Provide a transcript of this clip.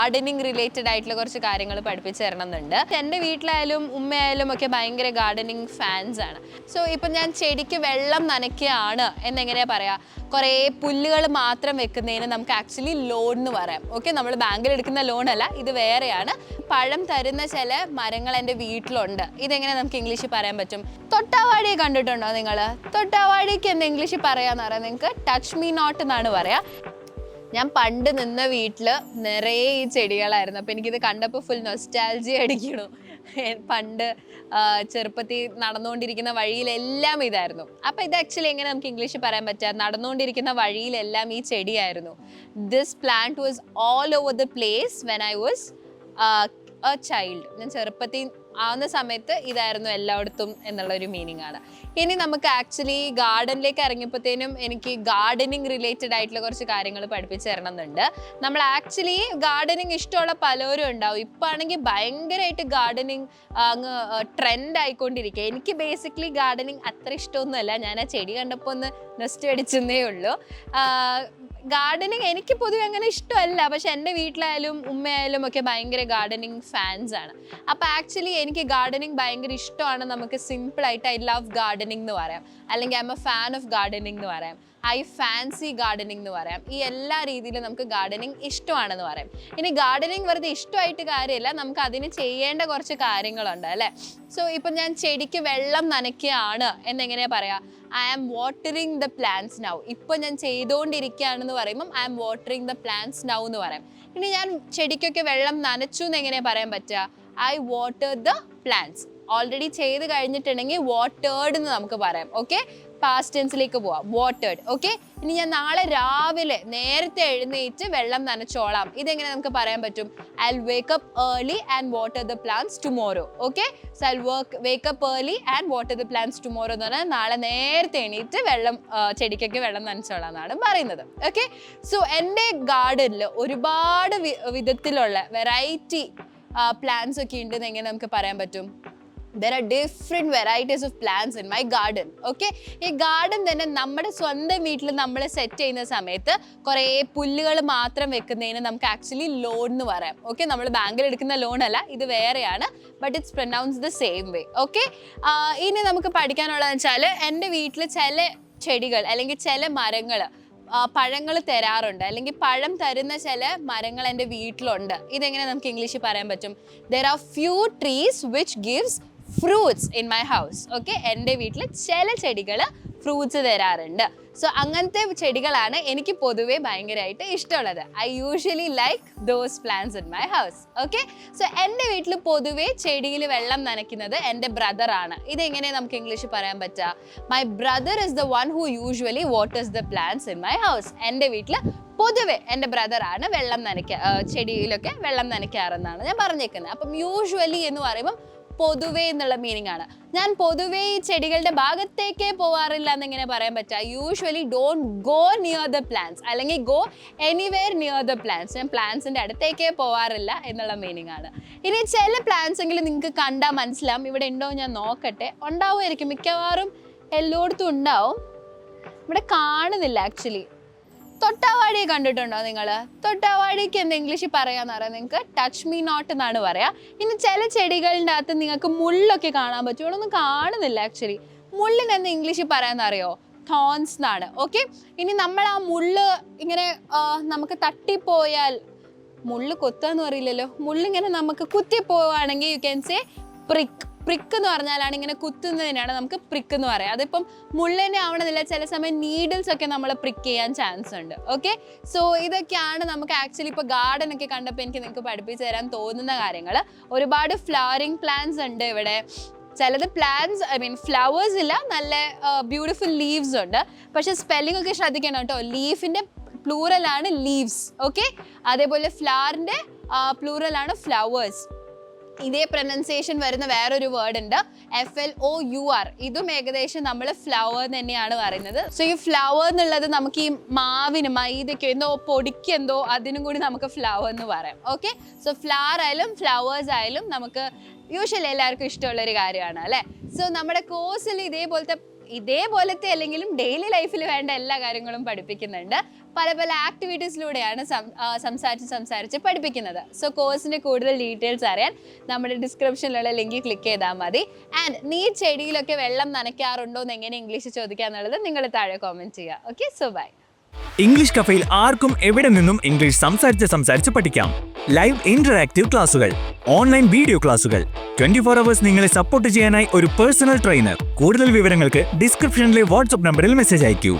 Gardening related ആയിട്ടുള്ള കുറച്ച് കാര്യങ്ങൾ പഠിപ്പിച്ചു തരണം എന്നുണ്ട്. എൻ്റെ വീട്ടിലായാലും ഉമ്മയായാലും ഒക്കെ ഭയങ്കര ഗാർഡനിങ് ഫാൻസ് ആണ്. സോ ഇപ്പം ഞാൻ ചെടിക്ക് വെള്ളം നനയ്ക്കുകയാണ് എന്നെങ്ങനെയാ പറയാ, കുറേ പുല്ലുകൾ മാത്രം വെക്കുന്നതിന് നമുക്ക് ആക്ച്വലി ലോൺ എന്ന് പറയാം. ഓക്കെ, നമ്മൾ ബാങ്കിൽ എടുക്കുന്ന ലോൺ അല്ല, ഇത് വേറെയാണ്. പഴം തരുന്ന ചില മരങ്ങൾ എൻ്റെ വീട്ടിലുണ്ട്. ഇതെങ്ങനെ നമുക്ക് ഇംഗ്ലീഷിൽ പറയാൻ പറ്റും? തൊട്ടാവാടി കണ്ടിട്ടുണ്ടോ നിങ്ങൾ? തൊട്ടാവാടിക്ക് എന്താ ഇംഗ്ലീഷിൽ പറയാന്ന് പറയാം, നിങ്ങൾക്ക് ടച്ച് മീ നോട്ട് എന്നാണ് പറയാ. ഞാൻ പണ്ട് നിന്ന വീട്ടിൽ നിറയെ ഈ ചെടികളായിരുന്നു. അപ്പോൾ എനിക്കിത് കണ്ടപ്പോൾ ഫുൾ നൊസ്റ്റാൾജിയ അടിക്കണു. പണ്ട് ചെറുപ്പത്തിൽ നടന്നുകൊണ്ടിരിക്കുന്ന വഴിയിലെല്ലാം ഇതായിരുന്നു. അപ്പോൾ ഇത് ആക്ച്വലി എങ്ങനെ നമുക്ക് ഇംഗ്ലീഷിൽ പറയാൻ പറ്റുക? നടന്നുകൊണ്ടിരിക്കുന്ന വഴിയിലെല്ലാം ഈ ചെടിയായിരുന്നു. This plant was all over the place when I was a child. ഞാൻ ചെറുപ്പത്തിൽ ആവുന്ന സമയത്ത് ഇതായിരുന്നു എല്ലായിടത്തും എന്നുള്ളൊരു മീനിങ് ആണ്. ഇനി നമുക്ക് ആക്ച്വലി ഗാർഡനിലേക്ക് ഇറങ്ങിയപ്പോഴത്തേനും എനിക്ക് ഗാർഡനിങ് റിലേറ്റഡ് ആയിട്ടുള്ള കുറച്ച് കാര്യങ്ങൾ പഠിപ്പിച്ചു തരണം എന്നുണ്ട്. നമ്മൾ ആക്ച്വലി ഗാർഡനിങ് ഇഷ്ടമുള്ള പലരും ഉണ്ടാവും. ഇപ്പം ആണെങ്കിൽ ഭയങ്കരമായിട്ട് ഗാർഡനിങ് അങ്ങ് ട്രെൻഡ് ആയിക്കൊണ്ടിരിക്കുക. എനിക്ക് ബേസിക്കലി ഗാർഡനിങ് അത്ര ഇഷ്ടമൊന്നുമല്ല. ഞാൻ ആ ചെടി കണ്ടപ്പോൾ ഒന്ന് നെസ്റ്റ് അടിച്ചെന്നേ ഉള്ളൂ. ഗാർഡനിങ് എനിക്ക് പൊതുവെ അങ്ങനെ ഇഷ്ടമല്ല, പക്ഷെ എൻ്റെ വീട്ടിലായാലും ഉമ്മയായാലും ഒക്കെ ഭയങ്കര ഗാർഡനിങ് ഫാൻസ് ആണ്. അപ്പോൾ ആക്ച്വലി എനിക്ക് ഗാർഡനിങ് ഭയങ്കര ഇഷ്ടമാണ്. നമുക്ക് സിമ്പിളായിട്ട് ഐ ലവ് ഗാർഡനിങ് എന്ന് പറയാം, അല്ലെങ്കിൽ I M A fan of gardening എന്ന് പറയാം, ഐ ഫാൻസി ഗാർഡനിങ് എന്ന് പറയാം. ഈ എല്ലാ രീതിയിലും നമുക്ക് ഗാർഡനിങ് ഇഷ്ടമാണെന്ന് പറയാം. ഇനി ഗാർഡനിങ് വെറുതെ ഇഷ്ടമായിട്ട് കാര്യമില്ല, നമുക്ക് അതിന് ചെയ്യേണ്ട കുറച്ച് കാര്യങ്ങളുണ്ട് അല്ലേ. സോ ഇപ്പം ഞാൻ ചെടിക്ക് വെള്ളം നനയ്ക്കുകയാണ് എന്നെങ്ങനെയാ പറയാ? I am watering the plants now. ഇപ്പം ഞാൻ ചെയ്തുകൊണ്ടിരിക്കുകയാണെന്ന് പറയുമ്പം I am watering the plants now എന്ന് പറയാം. ഇനി ഞാൻ ചെടിക്കൊക്കെ വെള്ളം നനച്ചു എന്ന് എങ്ങനെയാ പറയാൻ പറ്റുക? I water the plants. Already ചെയ്ത് കഴിഞ്ഞിട്ടുണ്ടെങ്കിൽ വാട്ടേർഡ് എന്ന് നമുക്ക് പറയാം. ഓക്കെ, പാസ്റ്റ് ടെൻസിലേക്ക് പോവാം, വാട്ടേർഡ്. ഓക്കെ, ഇനി ഞാൻ നാളെ രാവിലെ നേരത്തെ എഴുന്നേറ്റ് വെള്ളം നനച്ചോളാം. ഇതെങ്ങനെ നമുക്ക് പറയാൻ പറ്റും? I will wake up early and water the plants tomorrow. Okay, so I will wake up early and water the plants tomorrow എന്ന് പറഞ്ഞാൽ നാളെ നേരത്തെ എണീറ്റ് ചെടിക്കൊക്കെ വെള്ളം നനച്ചോളാം എന്നാണ് പറയുന്നത്. ഓക്കെ, സോ എൻ്റെ ഗാർഡനിൽ ഒരുപാട് വിധത്തിലുള്ള വെറൈറ്റി പ്ലാന്റ്സ് ഒക്കെ ഉണ്ടെന്ന് എങ്ങനെ നമുക്ക് പറയാൻ പറ്റും? There are different varieties of plants in my garden. Okay, ഈ ഗാർഡൻ തന്നെ നമ്മുടെ സ്വന്തം വീട്ടിൽ നമ്മൾ സെറ്റ് ചെയ്യുന്ന സമയത്ത് കുറേ പുല്ലുകൾ മാത്രം വെക്കുന്നതിന് നമുക്ക് ആക്ച്വലി ലോൺ എന്ന് പറയാം. ഓക്കെ, നമ്മൾ ബാങ്കിൽ എടുക്കുന്ന ലോൺ അല്ല, ഇത് വേറെയാണ്, but it's pronounce the same way. Okay, ഇനി നമുക്ക് പഠിക്കാനുള്ളതെന്ന് വെച്ചാൽ എൻ്റെ വീട്ടിൽ ചില ചെടികൾ അല്ലെങ്കിൽ ചില മരങ്ങൾ പഴങ്ങൾ തരാറുണ്ട്, അല്ലെങ്കിൽ പഴം തരുന്ന ചില മരങ്ങൾ എൻ്റെ വീട്ടിലുണ്ട്. ഇതെങ്ങനെ നമുക്ക് ഇംഗ്ലീഷിൽ പറയാൻ പറ്റും? There are few trees which gives fruits in my house. Okay, എൻ്റെ വീട്ടിൽ ചില ചെടികൾ ഫ്രൂട്ട്സ് തരാറുണ്ട്. സോ അങ്ങനത്തെ ചെടികളാണ് എനിക്ക് പൊതുവേ ഭയങ്കരമായിട്ട് ഇഷ്ടമുള്ളത്. I usually like those plants in my house. Okay, so എൻ്റെ വീട്ടിൽ പൊതുവേ ചെടിയിൽ വെള്ളം നനയ്ക്കുന്നത് എൻ്റെ ബ്രദറാണ്. ഇതെങ്ങനെ നമുക്ക് ഇംഗ്ലീഷിൽ പറയാൻ പറ്റുക? My brother is the one who usually waters the plants in my house. എൻ്റെ വീട്ടിൽ പൊതുവെ എൻ്റെ ബ്രദറാണ് ചെടിയിലൊക്കെ വെള്ളം നനയ്ക്കാറെന്നാണ് ഞാൻ പറഞ്ഞേക്കുന്നത്. അപ്പം യൂഷ്വലി എന്ന് പറയുമ്പം പൊതുവേ എന്നുള്ള മീനിങ് ആണ്. ഞാൻ പൊതുവേ ഈ ചെടികളുടെ ഭാഗത്തേക്കേ പോവാറില്ല എന്നെങ്ങനെ പറയാൻ പറ്റുക? Usually don't go near the plants, അല്ലെങ്കിൽ go anywhere near the plants. ഞാൻ പ്ലാന്റ്സിൻ്റെ അടുത്തേക്കേ പോവാറില്ല എന്നുള്ള മീനിങ് ആണ്. ഇനി ചില പ്ലാന്റ്സ് എങ്കിലും നിങ്ങൾക്ക് കണ്ടാൽ മനസ്സിലാവും. ഇവിടെ ഉണ്ടോ ഞാൻ നോക്കട്ടെ. ഉണ്ടാവുമായിരിക്കും, മിക്കവാറും എല്ലായിടത്തും ഉണ്ടാവും. ഇവിടെ കാണുന്നില്ല ആക്ച്വലി. തൊട്ടാവാടിയെ കണ്ടിട്ടുണ്ടോ നിങ്ങൾ? തൊട്ടാവാടിക്ക് എന്താ ഇംഗ്ലീഷിൽ പറയാന്ന് പറയാം, നിങ്ങൾക്ക് ടച്ച് മീ നോട്ട് എന്നാണ് പറയാ. ഇനി ചില ചെടികളുടെ അകത്ത് നിങ്ങൾക്ക് മുള്ളൊക്കെ കാണാൻ പറ്റും. ഇവിടെ ഒന്നും കാണുന്നില്ല ആക്ച്വലി. മുള്ളിന് എന്താ ഇംഗ്ലീഷിൽ പറയാന്ന് അറിയോ? തോൺസ് എന്നാണ്. ഓക്കെ, ഇനി നമ്മൾ ആ മുള്ള് ഇങ്ങനെ നമുക്ക് തട്ടിപ്പോയാൽ, മുള്ള് കൊത്താന്ന് പറയില്ലല്ലോ, മുള്ളിങ്ങനെ നമുക്ക് കുത്തിപ്പോവാണെങ്കിൽ you can say prick. Prick എന്ന് പറഞ്ഞാലാണ് ഇങ്ങനെ കുത്തുന്നതിനാണ് നമുക്ക് പ്രിക്ക് എന്ന് പറയാം. അതിപ്പം മുള്ളനെ ആവണമെന്നില്ല, ചില സമയം നീഡിൽസ് ഒക്കെ നമ്മളെ പ്രിക്ക് ചെയ്യാൻ ചാൻസ് ഉണ്ട്. ഓക്കെ, സോ ഇതൊക്കെയാണ് നമുക്ക് ആക്ച്വലി ഇപ്പോൾ ഗാർഡൻ ഒക്കെ കണ്ടപ്പോൾ എനിക്ക് നിങ്ങൾക്ക് പഠിപ്പിച്ചു തരാൻ തോന്നുന്ന കാര്യങ്ങൾ. ഒരുപാട് ഫ്ലവറിങ് പ്ലാന്റ്സ് ഉണ്ട് ഇവിടെ. ചിലത് പ്ലാന്റ്സ് ഫ്ലവേഴ്സ് ഇല്ല, നല്ല ബ്യൂട്ടിഫുൾ ലീവ്സ് ഉണ്ട്. പക്ഷെ സ്പെല്ലിംഗ് ഒക്കെ ശ്രദ്ധിക്കണം കേട്ടോ. ലീഫിൻ്റെ പ്ലൂറലാണ് ലീവ്സ്. ഓക്കെ, അതേപോലെ ഫ്ലവറിൻ്റെ പ്ലൂറലാണ് ഫ്ലവേഴ്സ്. ഇതേ പ്രൊനൗൺസിയേഷൻ വരുന്ന വേറൊരു വേർഡ് ഉണ്ട്, FLOUR. ഇതും ഏകദേശം നമ്മൾ ഫ്ലവർ തന്നെയാണ് പറയുന്നത്. സോ ഈ ഫ്ലവർ എന്നുള്ളത് നമുക്ക് ഈ മാവിന് മൈദയ്ക്കോ എന്തോ പൊടിക്കെന്തോ അതിനും കൂടി നമുക്ക് ഫ്ലവർ എന്ന് പറയാം. ഓക്കെ, സോ ഫ്ലവർ ആയാലും ഫ്ലവേഴ്സ് ആയാലും നമുക്ക് യൂഷ്വലി എല്ലാവർക്കും ഇഷ്ടമുള്ളൊരു കാര്യമാണ് അല്ലേ. സോ നമ്മുടെ കോഴ്സിൽ ഇതേപോലത്തെ ഇതേപോലത്തെ അല്ലെങ്കിലും ഡെയിലി ലൈഫിൽ വേണ്ട എല്ലാ കാര്യങ്ങളും പഠിപ്പിക്കുന്നുണ്ട്. പല പല ആക്ടിവിറ്റീസിലൂടെയാണ് സംസാരിച്ച് പഠിപ്പിക്കുന്നത്. സോ കോഴ്സിന്റെ കൂടുതൽ ഡീറ്റെയിൽസ് അറിയാൻ നമ്മുടെ ഡിസ്ക്രിപ്ഷനിലുള്ള ലിങ്ക് ക്ലിക്ക് ചെയ്താൽ മതി. ആൻഡ് നീ ചെടിയിലൊക്കെ വെള്ളം നനയ്ക്കാറുണ്ടോ എന്ന് എങ്ങനെ ഇംഗ്ലീഷ് ചോദിക്കാന്നുള്ളത് നിങ്ങൾ താഴെ കോമെന്റ് ചെയ്യുക. Okay, so bye. ഇംഗ്ലീഷ് കഫേയിൽ ആർക്കും എവിടെ നിന്നും ഇംഗ്ലീഷ് സംസാരിച്ച് പഠിക്കാം. ലൈവ് ഇന്ററാക്റ്റീവ് ക്ലാസുകൾ, ഓൺലൈൻ വീഡിയോ ക്ലാസുകൾ, 24 hours നിങ്ങളെ സപ്പോർട്ട് ചെയ്യാനായി ഒരു പേഴ്സണൽ ട്രെയിനർ. കൂടുതൽ വിവരങ്ങൾക്ക് ഡിസ്ക്രിപ്ഷനിലെ വാട്സ്ആപ്പ് നമ്പറിൽ മെസ്സേജ് അയക്കൂ.